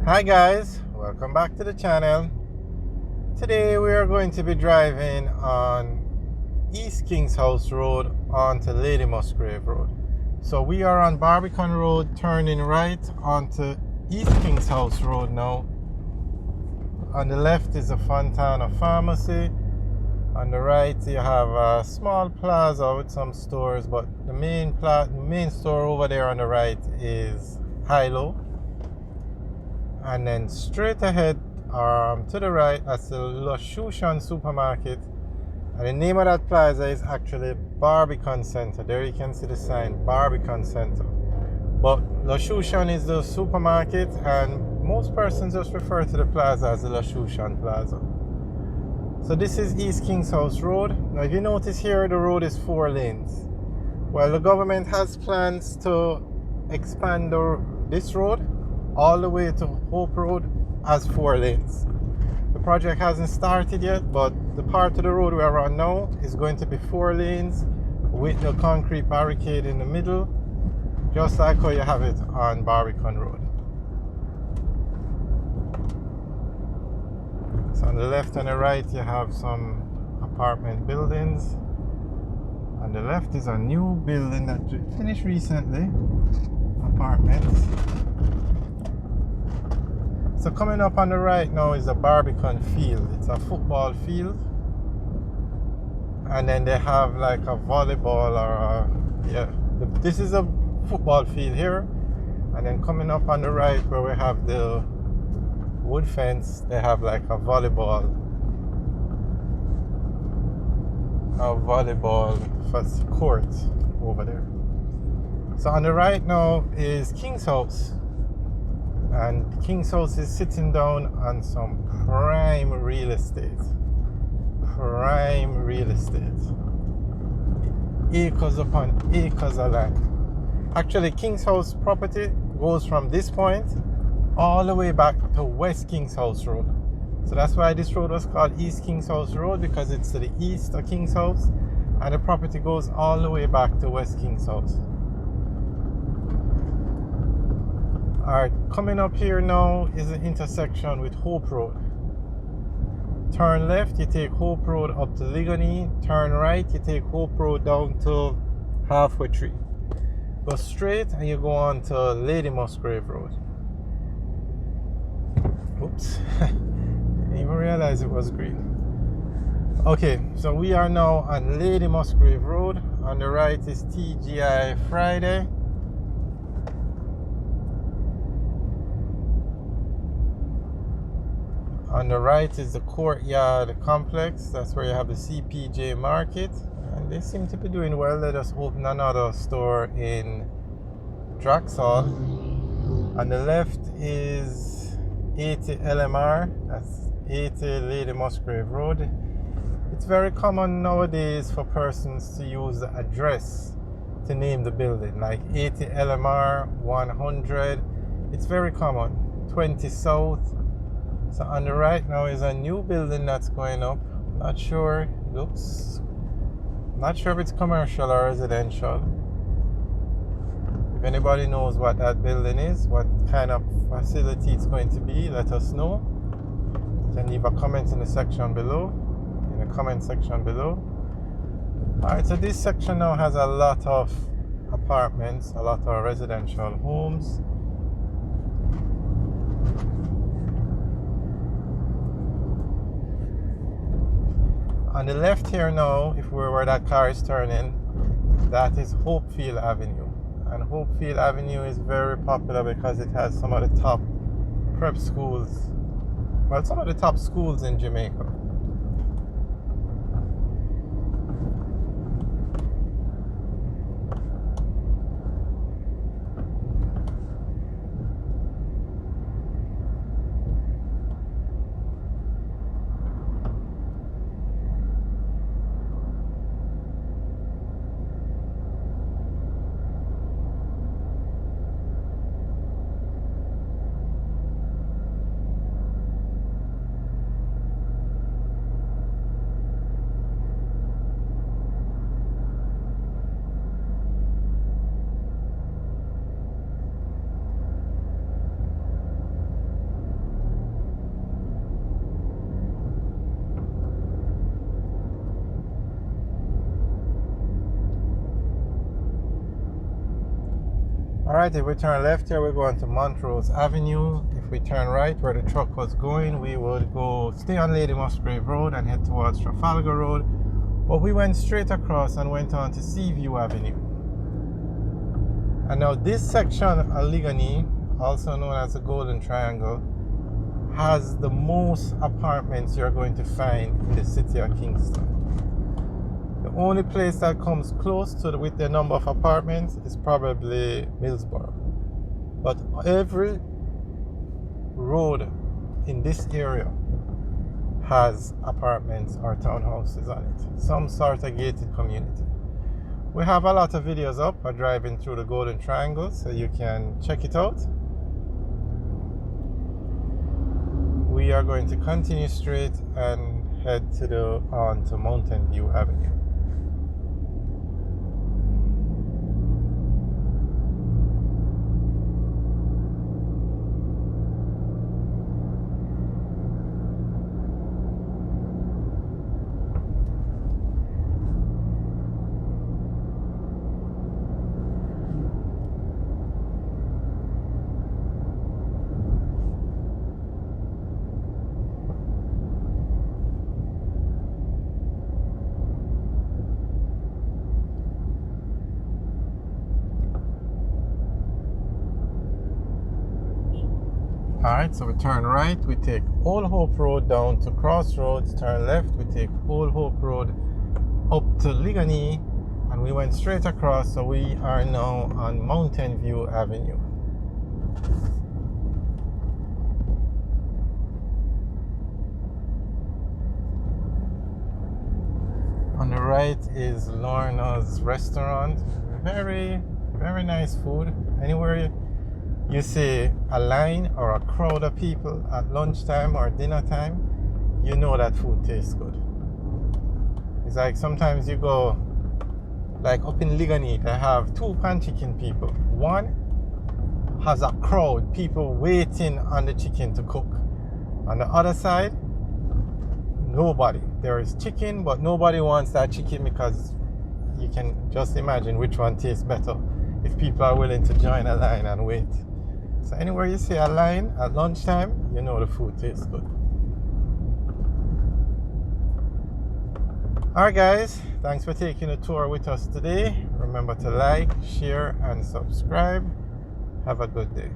Hi guys, welcome back to the channel. Today we are going to be driving on East Kings House Road onto Lady Musgrave Road. So we are on Barbican Road, turning right onto East Kings House Road now. On the left is the Fontana Pharmacy. On the right you have a small plaza with some stores, but the main store over there on the right is Hilo. And then straight ahead to the right, that's the Lashushan supermarket. And the name of that plaza is actually Barbican Center. There you can see the sign, Barbican Center. But Lashushan is the supermarket, and most persons just refer to the plaza as the Lashushan Plaza. So this is East Kings House Road. Now if you notice here, the road is 4 lanes. Well, the government has plans to expand this road all the way to Hope Road as 4 lanes. The project hasn't started yet, but the part of the road we're on now is going to be 4 lanes with the concrete barricade in the middle, just like how you have it on Barbican Road. So on the left and the right you have some apartment buildings. On the left is a new building that finished recently, apartments. So coming up on the right now is a Barbican field. It's a football field. And then they have like a volleyball this is a football field here. And then coming up on the right where we have the wood fence, they have like a volleyball court over there. So on the right now is King's House. And King's House is sitting down on some prime real estate. Prime real estate. Acres upon acres of land. Actually, King's House property goes from this point all the way back to West King's House Road. So that's why this road was called East King's House Road, because it's to the east of King's House. And the property goes all the way back to West King's House. Alright, coming up here now is the intersection with Hope Road. Turn left, you take Hope Road up to Ligony. Turn right, you take Hope Road down to Halfway Tree. Go straight and you go on to Lady Musgrave Road. Oops, didn't even realize it was green. Okay, so we are now on Lady Musgrave Road. On the right is TGI Friday. On the right is the Courtyard Complex. That's where you have the CPJ Market. And they seem to be doing well. They just opened another store in Draxall. On the left is 80 LMR. That's 80 Lady Musgrave Road. It's very common nowadays for persons to use the address to name the building. Like 80 LMR, 100. It's very common. 20 South. So on the right now is a new building that's going up. Not sure if it's commercial or residential. If anybody knows what that building is, what kind of facility it's going to be, let us know. You can leave a comment in the section below. Alright, so this section now has a lot of apartments, a lot of residential homes. On the left here now, if we're where that car is turning, that is Hopefield Avenue. And Hopefield Avenue is very popular because it has some of the top prep schools, well, some of the top schools in Jamaica. Alright, if we turn left here, we're going to Montrose Avenue. If we turn right where the truck was going, we would go stay on Lady Musgrave Road and head towards Trafalgar Road. But we went straight across and went on to Seaview Avenue. And now this section of Ligani, also known as the Golden Triangle, has the most apartments you're going to find in the city of Kingston. The only place that comes close to with the number of apartments is probably Millsboro. But every road in this area has apartments or townhouses on it, some sort of gated community. We have a lot of videos up of driving through the Golden Triangle, so you can check it out. We are going to continue straight and head on to Mountain View Avenue. Alright, so we turn right, we take Old Hope Road down to Crossroads, turn left, we take Old Hope Road up to Ligani, and we went straight across, so we are now on Mountain View Avenue. On the right is Lorna's restaurant. Very, very nice food. Anywhere you see a line or a crowd of people at lunchtime or dinner time, you know that food tastes good. It's like sometimes you go, like up in Ligani, they have two pan chicken people. One has a crowd, people waiting on the chicken to cook. On the other side, nobody. There is chicken, but nobody wants that chicken because you can just imagine which one tastes better if people are willing to join a line and wait. So anywhere you see a line at lunchtime, you know the food tastes good. Alright guys, thanks for taking a tour with us today. Remember to like, share and subscribe. Have a good day.